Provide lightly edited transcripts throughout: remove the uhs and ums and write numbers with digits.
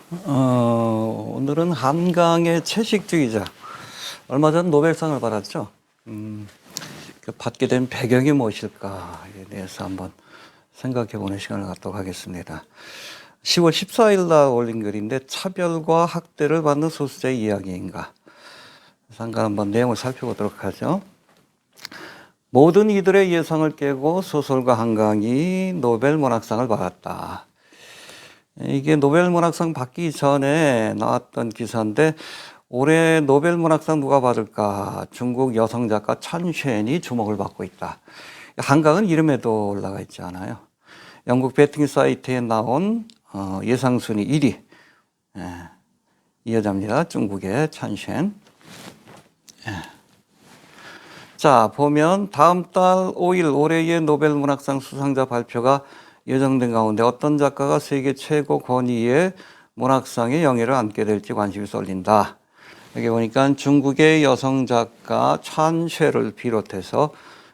오늘은 한강의 채식주의자. 얼마 전 노벨상을 받았죠. 받게 된 배경이 무엇일까에 대해서 한번 생각해보는 시간을 갖도록 하겠습니다. 10월 14일 날 올린 글인데 차별과 학대를 받는 소수자의 이야기인가. 잠깐 한번 내용을 살펴보도록 하죠. 모든 이들의 예상을 깨고 소설가 한강이 노벨 문학상을 받았다. 이게 노벨 문학상 받기 전에 나왔던 기사인데 올해 노벨 문학상 누가 받을까? 중국 여성 작가 찬쉔이 주목을 받고 있다. 한강은 이름에도 올라가 있지 않아요. 영국 베팅 사이트에 나온 예상 순위 1위. 이 여자입니다. 중국의 찬쉔. 자, 보면 다음 달 5일 올해의 노벨 문학상 수상자 발표가 예정된 가운데 어떤 작가가 세계 최고 권위의 문학상의 영예를 안게 될지 관심이 쏠린다. 여기 보니까 중국의 여성 작가 찬쉐를 비롯해서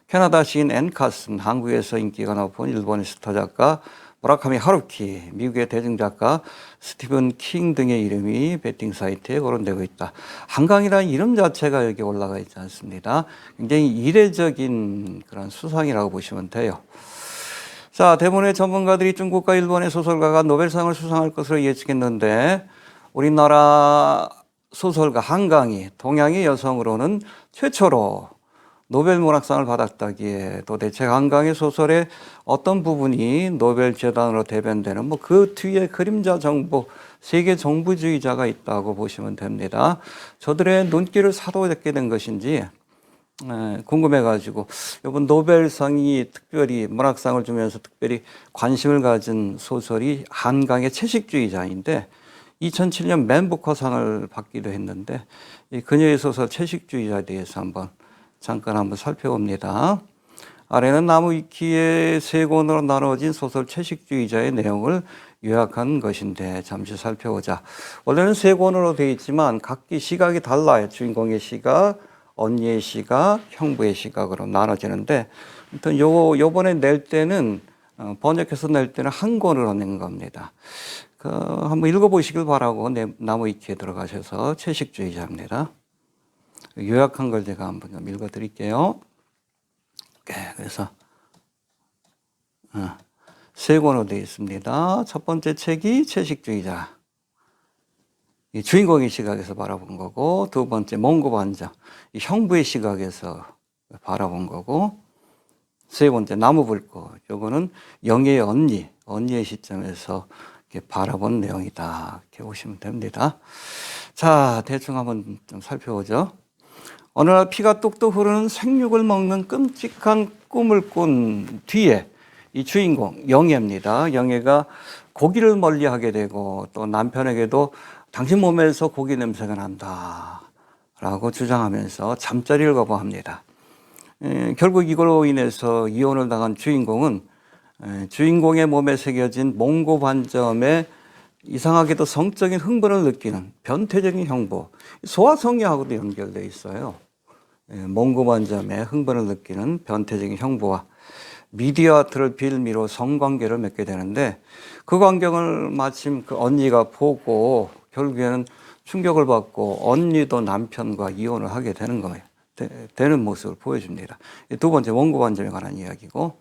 캐나다 시인 앤 카슨, 한국에서 인기가 높은 일본의 스타 작가 무라카미 하루키, 미국의 대중작가 스티븐 킹 등의 이름이 베팅 사이트에 거론되고 있다. 한강이라는 이름 자체가 여기 올라가 있지 않습니다. 굉장히 이례적인 그런 수상이라고 보시면 돼요. 자, 대부분의 전문가들이 중국과 일본의 소설가가 노벨상을 수상할 것으로 예측했는데 우리나라 소설가 한강이 동양의 여성으로는 최초로 노벨 문학상을 받았다기에 도대체 한강의 소설의 어떤 부분이 노벨 재단으로 대변되는 그 뒤에 그림자 정부, 세계 정부주의자가 있다고 보시면 됩니다. 저들의 눈길을 사로잡게 된 것인지 궁금해가지고 이번 노벨상이 특별히 문학상을 주면서 특별히 관심을 가진 소설이 한강의 채식주의자인데 2007년 맨 부커상을 받기도 했는데 이 그녀의 소설 채식주의자에 대해서 잠깐 살펴봅니다. 아래는 나무위키의 세 권으로 나눠진 소설 채식주의자의 내용을 요약한 것인데 잠시 살펴보자. 원래는 세 권으로 되어 있지만 각기 시각이 달라요. 주인공의 시각, 언니의 시각, 형부의 시각으로 나눠지는데, 아무튼 요번에 낼 때는, 번역해서 낼 때는 한 권으로 낸 겁니다. 한번 읽어보시길 바라고 나무위키에 들어가셔서 채식주의자입니다. 요약한 걸 제가 한번 좀 읽어드릴게요. 그래서, 세 권으로 되어 있습니다. 첫 번째 책이 채식주의자. 이 주인공의 시각에서 바라본 거고, 두 번째 몽고반정, 이 형부의 시각에서 바라본 거고, 세 번째 나무불꽃, 요거는 영예의 언니의 시점에서 이렇게 바라본 내용이다. 이렇게 보시면 됩니다. 자, 대충 한번 좀 살펴보죠. 어느 날 피가 뚝뚝 흐르는 생육을 먹는 끔찍한 꿈을 꾼 뒤에 이 주인공 영예입니다. 영예가 고기를 멀리하게 되고 또 남편에게도 당신 몸에서 고기 냄새가 난다 라고 주장하면서 잠자리를 거부합니다. 결국 이걸로 인해서 이혼을 당한 주인공은 주인공의 몸에 새겨진 몽고반점에 이상하게도 성적인 흥분을 느끼는 변태적인 형부, 소아성애하고도 연결되어 있어요. 몽고반점에 흥분을 느끼는 변태적인 형부와 미디어 아트를 빌미로 성관계를 맺게 되는데 그 광경을 마침 그 언니가 보고 결국에는 충격을 받고 언니도 남편과 이혼을 하게 되는 거예요. 되는 모습을 보여줍니다. 두 번째 몽고반점에 관한 이야기고,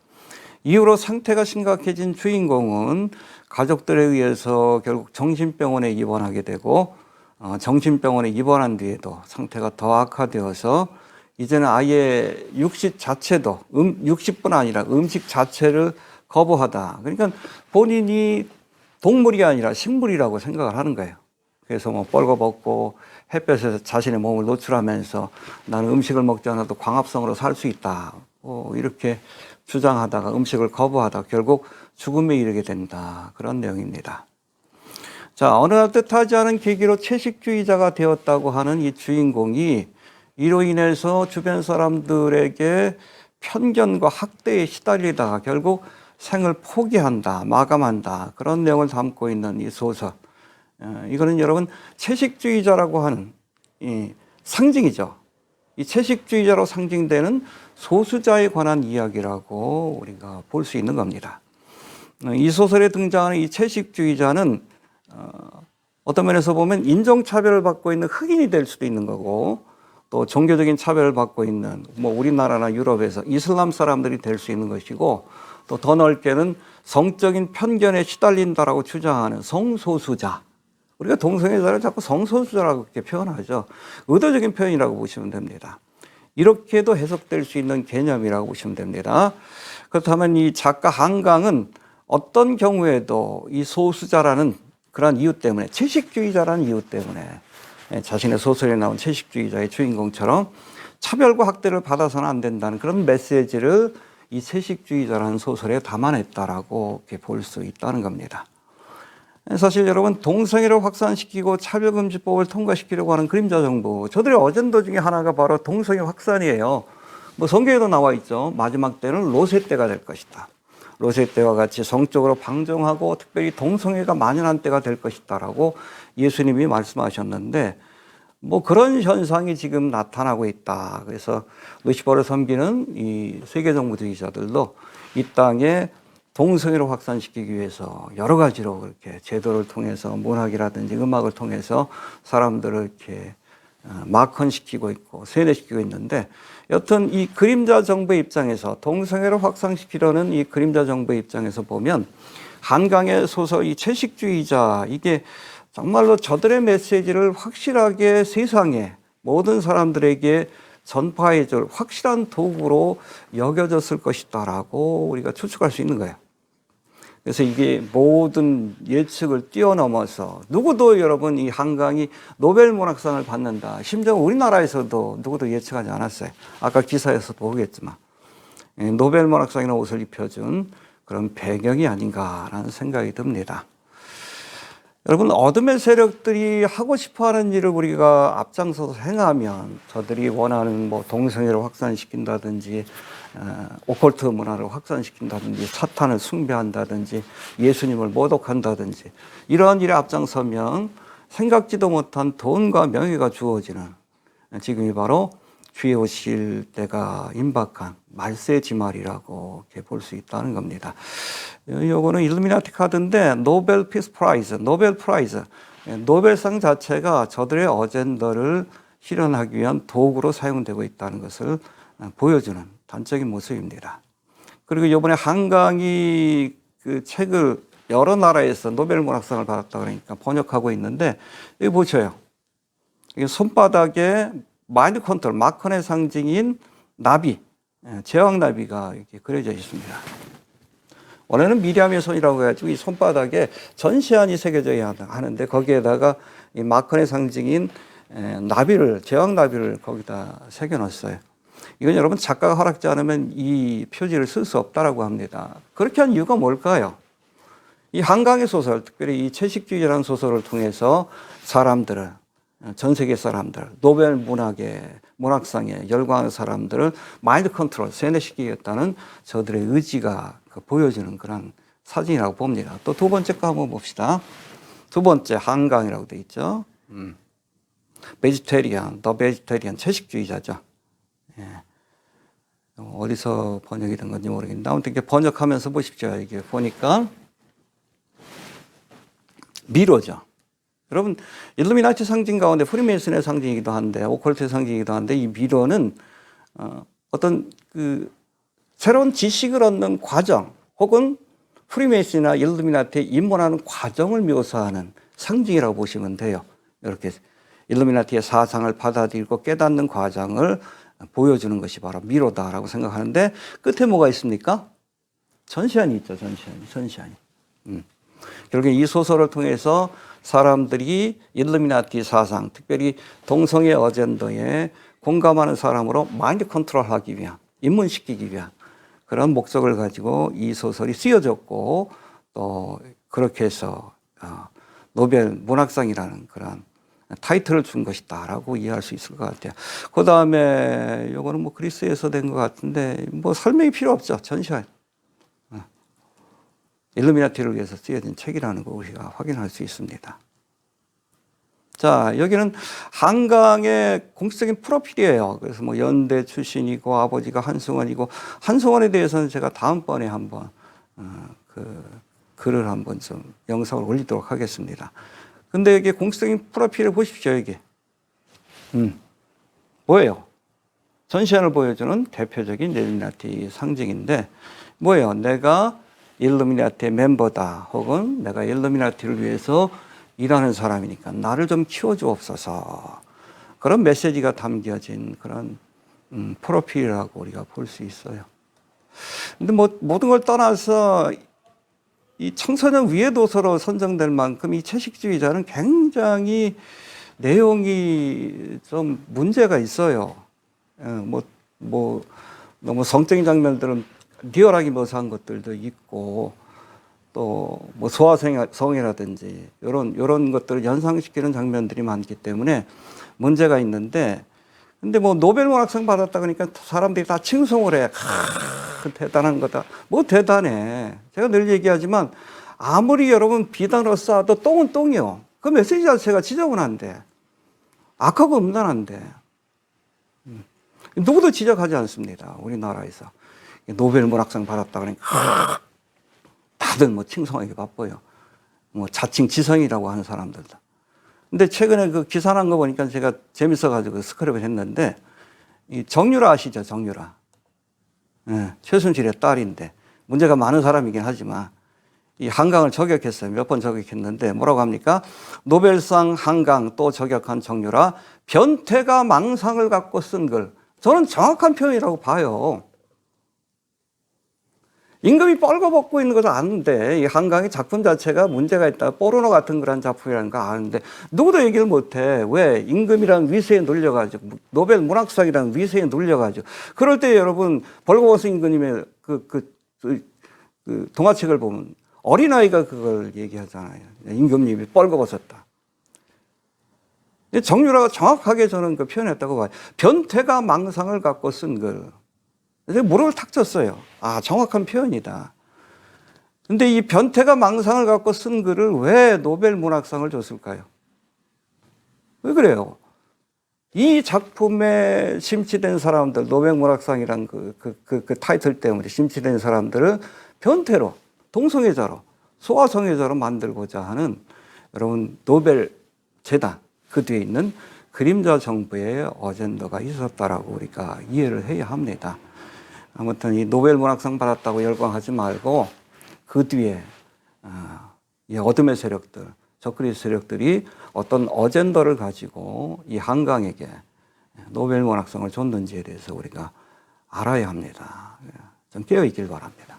이후로 상태가 심각해진 주인공은 가족들에 의해서 결국 정신병원에 입원하게 되고, 정신병원에 입원한 뒤에도 상태가 더 악화되어서 이제는 아예 육식 자체도 육식뿐 아니라 음식 자체를 거부하다. 그러니까 본인이 동물이 아니라 식물이라고 생각을 하는 거예요. 그래서 뻘거벗고 햇볕에서 자신의 몸을 노출하면서 나는 음식을 먹지 않아도 광합성으로 살 수 있다. 이렇게 주장하다가 음식을 거부하다가 결국 죽음에 이르게 된다. 그런 내용입니다. 자, 어느 날 뜻하지 않은 계기로 채식주의자가 되었다고 하는 이 주인공이 이로 인해서 주변 사람들에게 편견과 학대에 시달리다가 결국 생을 포기한다, 마감한다. 그런 내용을 담고 있는 이 소설. 이거는 여러분 채식주의자라고 하는 이 상징이죠. 이 채식주의자로 상징되는 소수자에 관한 이야기라고 우리가 볼 수 있는 겁니다. 이 소설에 등장하는 이 채식주의자는 어떤 면에서 보면 인종차별을 받고 있는 흑인이 될 수도 있는 거고, 또 종교적인 차별을 받고 있는 뭐 우리나라나 유럽에서 이슬람 사람들이 될 수 있는 것이고, 또 더 넓게는 성적인 편견에 시달린다라고 주장하는 성소수자. 우리가 동성애자를 자꾸 성소수자라고 그렇게 표현하죠. 의도적인 표현이라고 보시면 됩니다. 이렇게도 해석될 수 있는 개념이라고 보시면 됩니다. 그렇다면 이 작가 한강은 어떤 경우에도 이 소수자라는 그런 이유 때문에, 채식주의자라는 이유 때문에 자신의 소설에 나온 채식주의자의 주인공처럼 차별과 학대를 받아서는 안 된다는 그런 메시지를 이 채식주의자라는 소설에 담아냈다라고 볼 수 있다는 겁니다. 사실 여러분, 동성애를 확산시키고 차별금지법을 통과시키려고 하는 그림자 정부, 저들의 어젠다 중에 하나가 바로 동성애 확산이에요. 뭐 성경에도 나와 있죠. 마지막 때는 로세 때가 될 것이다. 로세 때와 같이 성적으로 방종하고 특별히 동성애가 만연한 때가 될 것이다라고 예수님이 말씀하셨는데, 뭐 그런 현상이 지금 나타나고 있다. 그래서 루시퍼를 섬기는 이 세계 정부주의자들도 이 땅에 동성애를 확산시키기 위해서 여러 가지로 그렇게 제도를 통해서 문학이라든지 음악을 통해서 사람들을 이렇게 마컨시키고 있고 세뇌시키고 있는데, 여튼 이 그림자 정부의 입장에서 동성애를 확산시키려는 이 그림자 정부의 입장에서 보면 한강의 소설 이 채식주의자, 이게 정말로 저들의 메시지를 확실하게 세상에 모든 사람들에게 전파해줄 확실한 도구로 여겨졌을 것이다라고 우리가 추측할 수 있는 거예요. 그래서 이게 모든 예측을 뛰어넘어서 누구도 여러분 이 한강이 노벨 문학상을 받는다, 심지어 우리나라에서도 누구도 예측하지 않았어요. 아까 기사에서도 보겠지만 노벨 문학상이라는 옷을 입혀준 그런 배경이 아닌가라는 생각이 듭니다. 여러분, 어둠의 세력들이 하고 싶어하는 일을 우리가 앞장서서 행하면 저들이 원하는 뭐 동성애를 확산시킨다든지 오컬트 문화를 확산시킨다든지 사탄을 숭배한다든지 예수님을 모독한다든지 이러한 일에 앞장서면 생각지도 못한 돈과 명예가 주어지는, 지금이 바로 주의 오실 때가 임박한 말세지말이라고 볼 수 있다는 겁니다. 요거는 일루미나티 카드인데 노벨 피스 프라이즈, 노벨 프라이즈, 노벨상 자체가 저들의 어젠더를 실현하기 위한 도구로 사용되고 있다는 것을 보여주는 단적인 모습입니다. 그리고 이번에 한강이 그 책을 여러 나라에서 노벨 문학상을 받았다 그러니까 번역하고 있는데, 여기 보셔요. 이게 손바닥에 마인드 컨트롤, 마컨의 상징인 나비, 제왕나비가 이렇게 그려져 있습니다. 원래는 미리암의 손이라고 해가지고 이 손바닥에 전시안이 새겨져야 하는데 거기에다가 이 마컨의 상징인 나비를, 제왕나비를 거기다 새겨놨어요. 이건 여러분 작가가 허락지 않으면 이 표지를 쓸 수 없다라고 합니다. 그렇게 한 이유가 뭘까요? 이 한강의 소설, 특별히 이 채식주의라는 소설을 통해서 사람들을, 전 세계 사람들, 노벨 문학상에 열광하는 사람들을 마인드 컨트롤, 세뇌시키겠다는 저들의 의지가 보여주는 그런 사진이라고 봅니다. 또 두 번째 거 한번 봅시다. 두 번째, 한강이라고 돼 있죠. 베지테리안, 더 베지테리안, 채식주의자죠. 예. 어디서 번역이 된 건지 모르겠는데 아무튼 이렇게 번역하면서 보십시오. 이게 보니까 미로죠. 여러분, 일루미나티 상징 가운데 프리메이슨의 상징이기도 한데 오컬트의 상징이기도 한데, 이 미로는 어떤 그 새로운 지식을 얻는 과정, 혹은 프리메이슨이나 일루미나티에 입문하는 과정을 묘사하는 상징이라고 보시면 돼요. 이렇게 일루미나티의 사상을 받아들이고 깨닫는 과정을 보여주는 것이 바로 미로다라고 생각하는데, 끝에 뭐가 있습니까? 전시안이 있죠. 전시안이. 결국 이 소설을 통해서 사람들이 일루미나티 사상, 특별히 동성애 어젠더에 공감하는 사람으로 마인드 컨트롤하기 위한, 입문시키기 위한 그런 목적을 가지고 이 소설이 쓰여졌고, 또 그렇게 해서 노벨 문학상이라는 그런 타이틀을 준 것이다라고 이해할 수 있을 것 같아요. 그 다음에 요거는 뭐 그리스에서 된 것 같은데 뭐 설명이 필요 없죠. 전시안. 일루미나티를 위해서 쓰여진 책이라는 거 우리가 확인할 수 있습니다. 자, 여기는 한강의 공식적인 프로필이에요. 그래서 뭐 연대 출신이고 아버지가 한승원이고, 한승원에 대해서는 제가 다음번에 한번 그 글을 한번 좀 영상을 올리도록 하겠습니다. 근데 이게 공식적인 프로필을 보십시오, 이게. 뭐예요? 전시안을 보여주는 대표적인 일루미나티 상징인데, 뭐예요? 내가 일루미나티의 멤버다, 혹은 내가 일루미나티를 위해서 일하는 사람이니까 나를 좀 키워주옵소서. 그런 메시지가 담겨진 그런 프로필이라고 우리가 볼 수 있어요. 근데 뭐 모든 걸 떠나서 이 청소년 위의 도서로 선정될 만큼 이 채식주의자는 굉장히 내용이 좀 문제가 있어요. 너무 성적인 장면들은 리얼하게 묘사한 것들도 있고, 또 뭐 소아성이라든지 이런 것들을 연상시키는 장면들이 많기 때문에 문제가 있는데, 근데 뭐 노벨 문학상 받았다 그러니까 사람들이 다 칭송을 해. 대단한 거다. 뭐 대단해. 제가 늘 얘기하지만 아무리 여러분 비단으로 쌓아도 똥은 똥이요. 그 메시지 자체가 지저분한데, 악하고 음란한데 누구도 지적하지 않습니다. 우리나라에서 노벨 문학상 받았다 그러니까 다들 뭐 칭송하기 바빠요. 뭐 자칭 지성이라고 하는 사람들도. 근데 최근에 그 기사 난 거 보니까 제가 재밌어가지고 스크랩을 했는데, 이 정유라 아시죠? 정유라. 네, 최순실의 딸인데 문제가 많은 사람이긴 하지만 이 한강을 저격했어요. 몇 번 저격했는데 뭐라고 합니까? 노벨상 한강 또 저격한 정유라, 변태가 망상을 갖고 쓴 글. 저는 정확한 표현이라고 봐요. 임금이 뻘거벗고 있는 것을 아는데, 이 한강의 작품 자체가 문제가 있다, 포르노 같은 그런 작품이라는 거 아는데 누구도 얘기를 못해. 왜? 임금이라는 위세에 눌려가지고, 노벨 문학상이라는 위세에 눌려가지고. 그럴 때 여러분 벌거벗은 임금님의 그 동화책을 보면 어린아이가 그걸 얘기하잖아요. 임금님이 뻘거벗었다. 정유라가 정확하게 저는 그 표현했다고 봐요. 변태가 망상을 갖고 쓴 글. 무릎을 탁 쳤어요. 아, 정확한 표현이다. 근데 이 변태가 망상을 갖고 쓴 글을 왜 노벨 문학상을 줬을까요? 왜 그래요? 이 작품에 심취된 사람들, 노벨 문학상이란 그 타이틀 때문에 심취된 사람들을 변태로, 동성애자로, 소아성애자로 만들고자 하는 여러분 노벨 재단, 그 뒤에 있는 그림자 정부의 어젠더가 있었다라고 우리가 이해를 해야 합니다. 아무튼 이 노벨 문학상 받았다고 열광하지 말고 그 뒤에 이 어둠의 세력들, 적그리스 세력들이 어떤 어젠더를 가지고 이 한강에게 노벨 문학상을 줬는지에 대해서 우리가 알아야 합니다. 좀 깨어 있길 바랍니다.